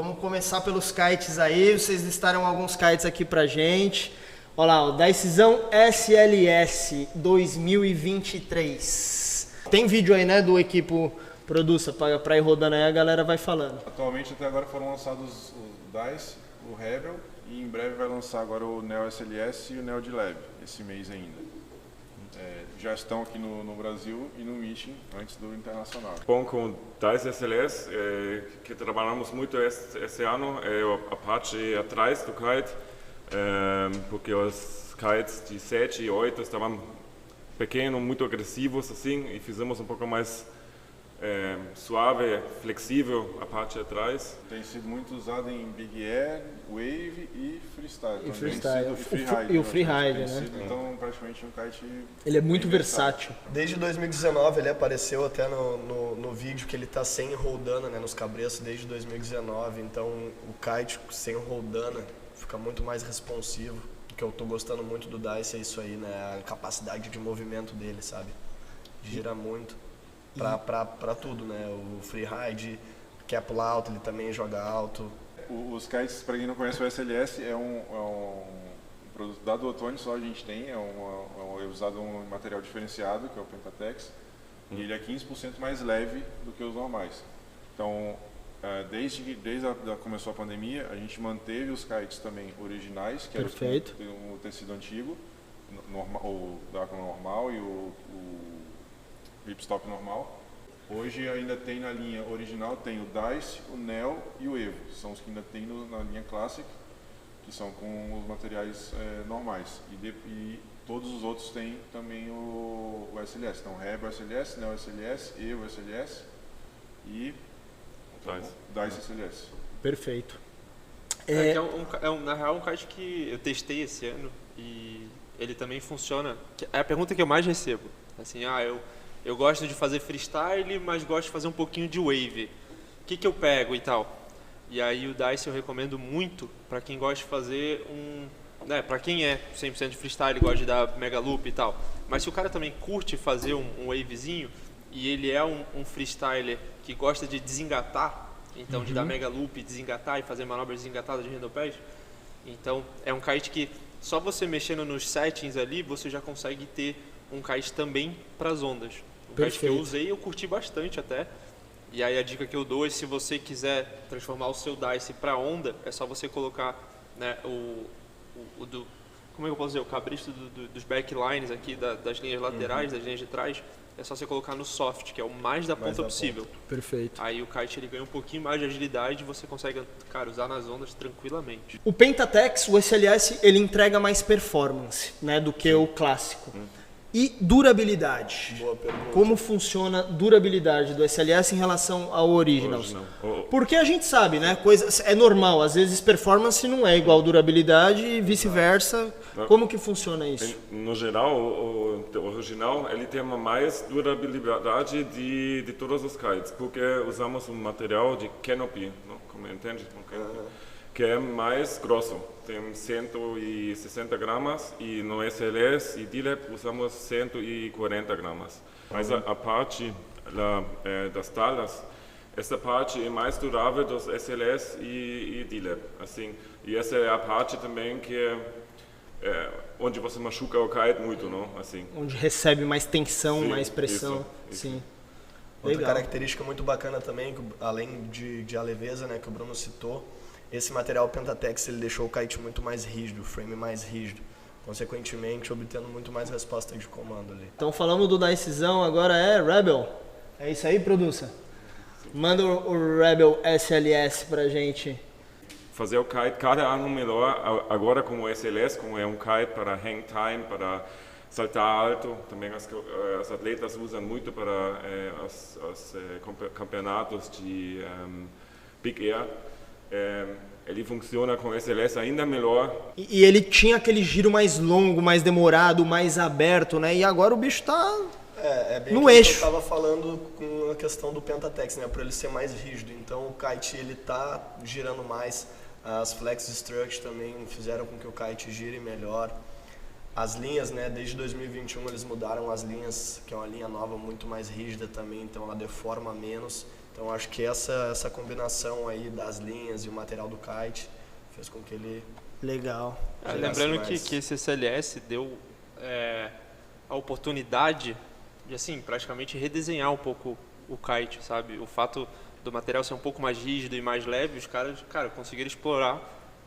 Vamos começar pelos kites aí. Vocês listaram alguns kites aqui pra gente. Olha lá, o Dicezão SLS 2023. Tem vídeo aí, né, do Equipo Produça pra ir rodando aí, a galera vai falando. Atualmente até agora foram lançados o Dice, o Rebel e em breve vai lançar agora o Neo SLS e o Neo D-Lab, esse mês ainda. Já estão aqui no Brasil e no Meeting antes do internacional. Bom, com o Dice SLS, que trabalhamos muito esse ano, é o Apache atrás do kite, porque os kites de 7 e 8 estavam pequenos, muito agressivos assim, e fizemos um pouco mais suave, flexível, Apache atrás. Tem sido muito usado em Big Air, Wave e Freestyle. E Freestyle. Freeride, e o Freeride, né? Então, praticamente um kite... Ele é muito versátil. Desde 2019 ele apareceu até no vídeo que ele tá sem roldana, né, nos cabreços desde 2019. Então o kite sem roldana fica muito mais responsivo. O que eu tô gostando muito do Dice é isso aí, né? A capacidade de movimento dele, sabe? Gira muito. Pra tudo, né? O freeride, quer pular alto, ele também joga alto. Os kites, para quem não conhece, o SLS é um produto da Duotone, só a gente tem, é usado um material diferenciado, que é o Pentatex, e ele é 15% mais leve do que os normais. Então, desde que começou a pandemia, a gente manteve os kites também originais, que era o tecido antigo, o Dacron normal e o Ripstop normal. Hoje ainda tem na linha original, tem o Dice, o Neo e o Evo. São os que ainda tem na linha Classic, que são com os materiais normais. E todos os outros têm também o SLS. Então, Rebel SLS, Neo SLS, Evo SLS e Dice SLS. Perfeito. Na real, um kite que eu testei esse ano e ele também funciona. É a pergunta que eu mais recebo. Assim, eu gosto de fazer freestyle, mas gosto de fazer um pouquinho de wave. O que eu pego e tal? E aí o Dice eu recomendo muito para quem gosta de fazer para quem é 100% de freestyle, gosta de dar mega loop e tal. Mas se o cara também curte fazer um wavezinho e ele é um freestyler que gosta de desengatar, então de dar mega loop, desengatar e fazer manobras desengatadas de handlepad, então é um kite que só você mexendo nos settings ali, você já consegue ter um kite também para as ondas. O kite que eu usei, eu curti bastante até. E aí a dica que eu dou é, se você quiser transformar o seu Dice para onda, é só você colocar, né, como é que eu posso dizer, o cabresto dos backlines aqui, das linhas laterais, das linhas de trás, é só você colocar no soft, que é o mais da ponta possível. Perfeito. Aí o kite ele ganha um pouquinho mais de agilidade e você consegue, cara, usar nas ondas tranquilamente. O Pentatex, o SLS, ele entrega mais performance, né, do que o clássico. E durabilidade? Boa pergunta. Como funciona a durabilidade do SLS em relação ao Originals? Porque a gente sabe, né? É normal, às vezes performance não é igual durabilidade e vice-versa. Como que funciona isso? No geral, o original ele tem mais durabilidade de todos os kites, porque usamos um material de canopy, não? Como entende? Que é mais grosso, tem 160 gramas e no SLS e D-Lab usamos 140 gramas. Mas a parte das talas, essa parte é mais durável dos SLS e D-Lab. Assim, e essa é a parte também que onde você machuca o kite muito, não? Assim. Onde recebe mais tensão, mais pressão. Isso. Sim. Outra característica muito bacana também, além de a leveza, né, que o Bruno citou, esse material Pentatex ele deixou o kite muito mais rígido, o frame mais rígido, consequentemente obtendo muito mais resposta de comando ali. Então falamos do Dicezão, agora é Rebel. É isso aí, produça? Manda o Rebel SLS pra gente. Fazer o kite cada ano melhor, agora com o SLS, como é um kite para hang time, para saltar alto, também as atletas usam muito para os campeonatos de Big Air. Ele funciona com SLS ainda melhor. E ele tinha aquele giro mais longo, mais demorado, mais aberto, né? E agora o bicho tá bem no eixo. Eu estava falando com a questão do Pentatex, né? Para ele ser mais rígido. Então o kite ele tá girando mais. As flex structs também fizeram com que o kite gire melhor. As linhas, né? Desde 2021 eles mudaram as linhas, que é uma linha nova muito mais rígida também, então ela deforma menos. Então acho que essa combinação aí das linhas e o material do kite fez com que ele... Legal. Lembrando que esse SLS deu a oportunidade de, assim, praticamente redesenhar um pouco o kite, sabe? O fato do material ser um pouco mais rígido e mais leve, os caras, conseguiram explorar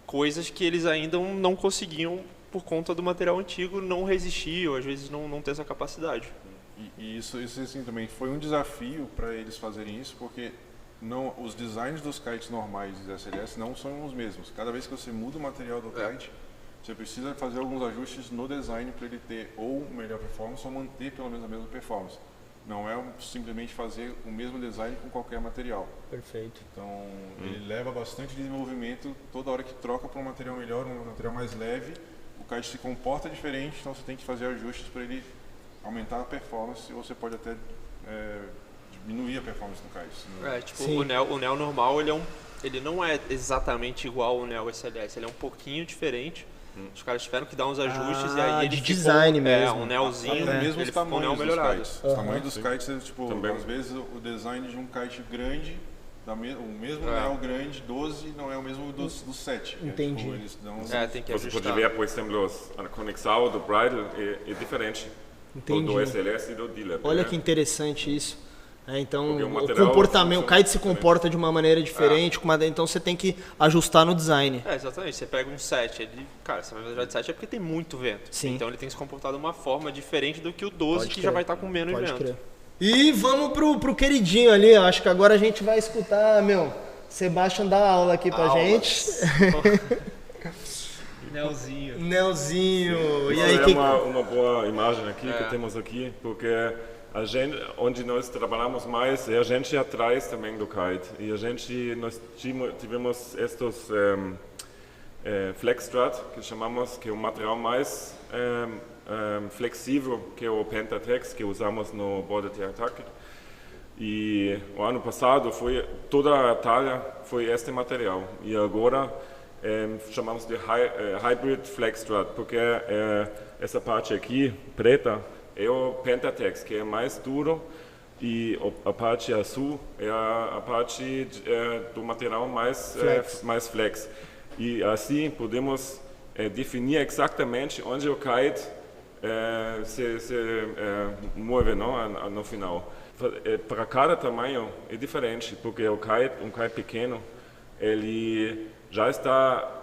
coisas que eles ainda não conseguiam por conta do material antigo não resistir ou às vezes não ter essa capacidade. E isso assim, também foi um desafio para eles fazerem isso, porque os designs dos kites normais da SLS não são os mesmos. Cada vez que você muda o material do kite, você precisa fazer alguns ajustes no design para ele ter ou melhor performance ou manter pelo menos a mesma performance. Não é simplesmente fazer o mesmo design com qualquer material. Perfeito. Então, ele leva bastante desenvolvimento. Toda hora que troca para um material melhor, um material mais leve, o kite se comporta diferente, então você tem que fazer ajustes para ele aumentar a performance, ou você pode até diminuir a performance do kite. O Neo normal, ele não é exatamente igual ao Neo SLS, ele é um pouquinho diferente. Os caras tiveram que dar uns ajustes e aí ele de design mesmo. Um Neozinho, mesmo ele os ficou um Neo melhorado. Os tamanhos dos kites, tipo, às vezes o design de um kite grande, o mesmo Neo grande, 12, não é o mesmo do 7. Entendi. Tipo, eles dão Tem que Você ajustar. pode ver, por exemplo, a conexão do Bridle é diferente do SLS e do Dealer. Olha que interessante isso. Então, Porque o o material comportamento, o funciona kite se comporta de uma maneira diferente, então você tem que ajustar no design. Exatamente. Você pega um 7, você vai viajar de 7 é porque tem muito vento. Sim. Então ele tem que se comportar de uma forma diferente do que o 12, Pode que crer. já vai estar com menos Pode vento. crer. E vamos pro queridinho ali, eu acho que agora a gente vai escutar, Sebastian dar aula aqui pra gente. Nelzinho. E aí, uma boa imagem aqui que temos aqui, porque a gente, onde nós trabalhamos mais, é a gente atrás também do kite. E nós tivemos estes Flexstrat, que chamamos, que é o material mais flexível que é o Pentatex, que usamos no Border Attack. E o ano passado toda a talha foi este material. E agora chamamos de Hybrid Flexstrat, porque essa parte aqui, preta, é o Pentatex, que é mais duro, e a parte azul é a parte do material mais flex. E assim podemos definir exatamente onde o kite se move no final. Para cada tamanho é diferente, porque um kite pequeno, ele já está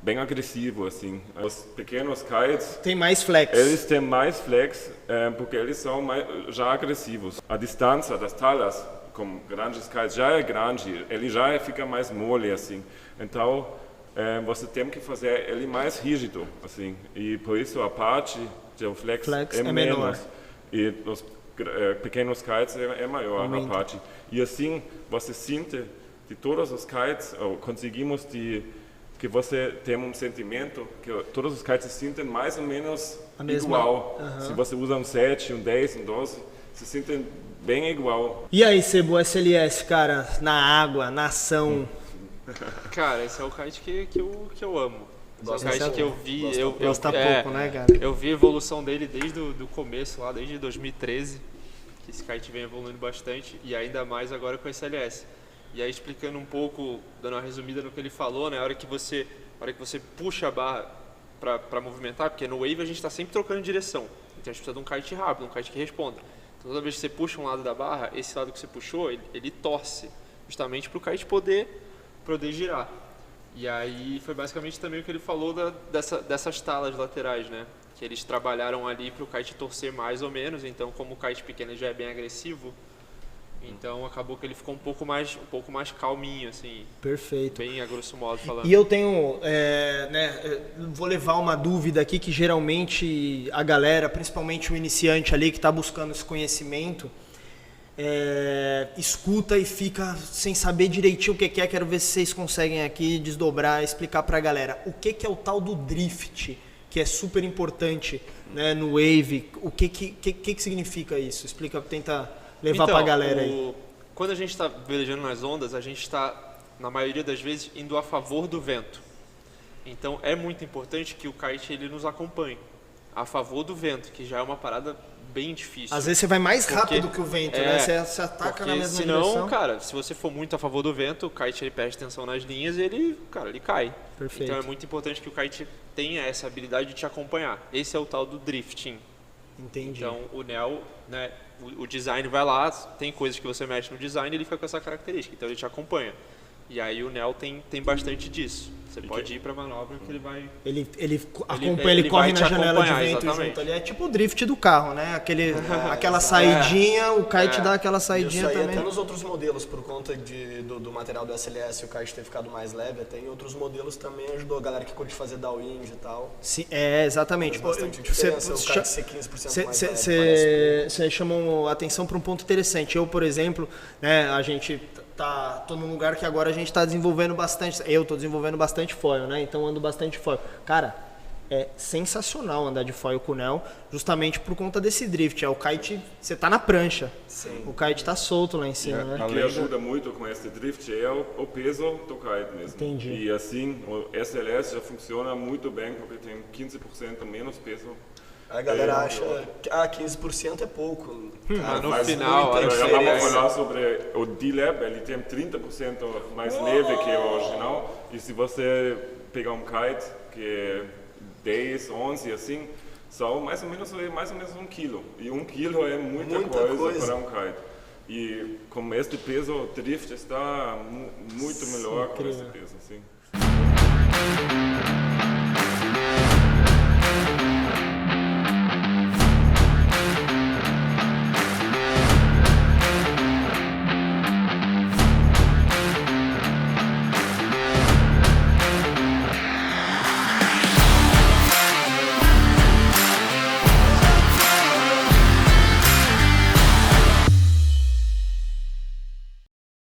bem agressivo, assim. Os pequenos kites tem mais flex. Eles têm mais flex porque eles são já agressivos. A distância das talhas com grandes kites já é grande, ele já fica mais mole, assim. Então você tem que fazer ele mais rígido, assim. E por isso a parte do flex é menor. menos. E os pequenos kites é maior a parte. E assim você sente de todos os kites, conseguimos que você tem um sentimento que todos os kites se sentem mais ou menos igual. Se você usa um 7, um 10, um 12, se sentem bem igual. E aí, Sebo, SLS, cara, na água, na ação? Cara, esse é o kite que eu amo. Esse é o kite que eu vi. Gosta pouco, né, cara? Eu vi a evolução dele desde o começo, lá desde 2013. Que esse kite vem evoluindo bastante, e ainda mais agora com o SLS. E aí, explicando um pouco, dando uma resumida no que ele falou, né? A hora que você puxa a barra para movimentar, porque no wave a gente está sempre trocando de direção. Então a gente precisa de um kite rápido, um kite que responda. Então, toda vez que você puxa um lado da barra, esse lado que você puxou, ele torce, justamente para o kite poder girar. E aí foi basicamente também o que ele falou dessas talas laterais, né? Que eles trabalharam ali para o kite torcer mais ou menos. Então, como o kite pequeno já é bem agressivo, então acabou que ele ficou um pouco mais calminho, assim. Perfeito. Bem a grosso modo falando. E eu tenho, vou levar uma dúvida aqui que geralmente a galera, principalmente o iniciante ali que está buscando esse conhecimento, escuta e fica sem saber direitinho o que é. Quero ver se vocês conseguem aqui desdobrar, explicar para a galera. O que é o tal do drift, que é super importante, né, no wave? O que significa isso? Explica, tenta levar para a galera aí. Quando a gente está velejando nas ondas, a gente está, na maioria das vezes, indo a favor do vento. Então é muito importante que o kite ele nos acompanhe a favor do vento, que já é uma parada bem difícil. Às vezes você vai mais Porque- rápido que o vento, né? Você ataca Porque na mesma senão, direção. cara, se você for muito a favor do vento, o kite ele presta atenção nas linhas e ele cai. Perfeito. Então é muito importante que o kite tenha essa habilidade de te acompanhar. Esse é o tal do drifting. Entendi. Então o Neo, né, o design vai lá, tem coisas que você mexe no design, ele fica com essa característica, então ele te acompanha. E aí o Neo tem bastante disso. Você pode ir para manobra que ele vai... Ele acompanha, ele corre vai na te janela de acompanhar, vento exatamente. junto ali. É tipo o drift do carro, né? Aquela saidinha, o kite dá aquela saidinha Isso aí também. até nos outros modelos, por conta do material do SLS e o kite ter ficado mais leve, até em outros modelos também ajudou a galera que curte fazer downwind e tal. Sim, exatamente. Faz bastante diferença o kite ser 15% mais leve. parece Você chamou atenção para um ponto interessante. Eu, por exemplo, né, a gente tô num lugar que agora a gente está desenvolvendo bastante. Eu estou desenvolvendo bastante foil, né? Então ando bastante foil. Cara, é sensacional andar de foil com o Neo, justamente por conta desse drift. O kite, você tá na prancha. Sim. O kite tá solto lá em cima, né? O que ajuda muito com esse drift é o peso do kite mesmo. Entendi. E assim, o SLS já funciona muito bem porque tem 15% menos peso. A galera acha que 15% é pouco. Mas no Mas final, muita já diferença. vamos falar sobre o D-Lab, ele tem 30% mais leve que o original. E se você pegar um kite que é 10, 11 assim, são mais ou menos 1 quilo. E 1 quilo é muita coisa para um kite. E com este peso, o drift está muito melhor com esse peso. Assim.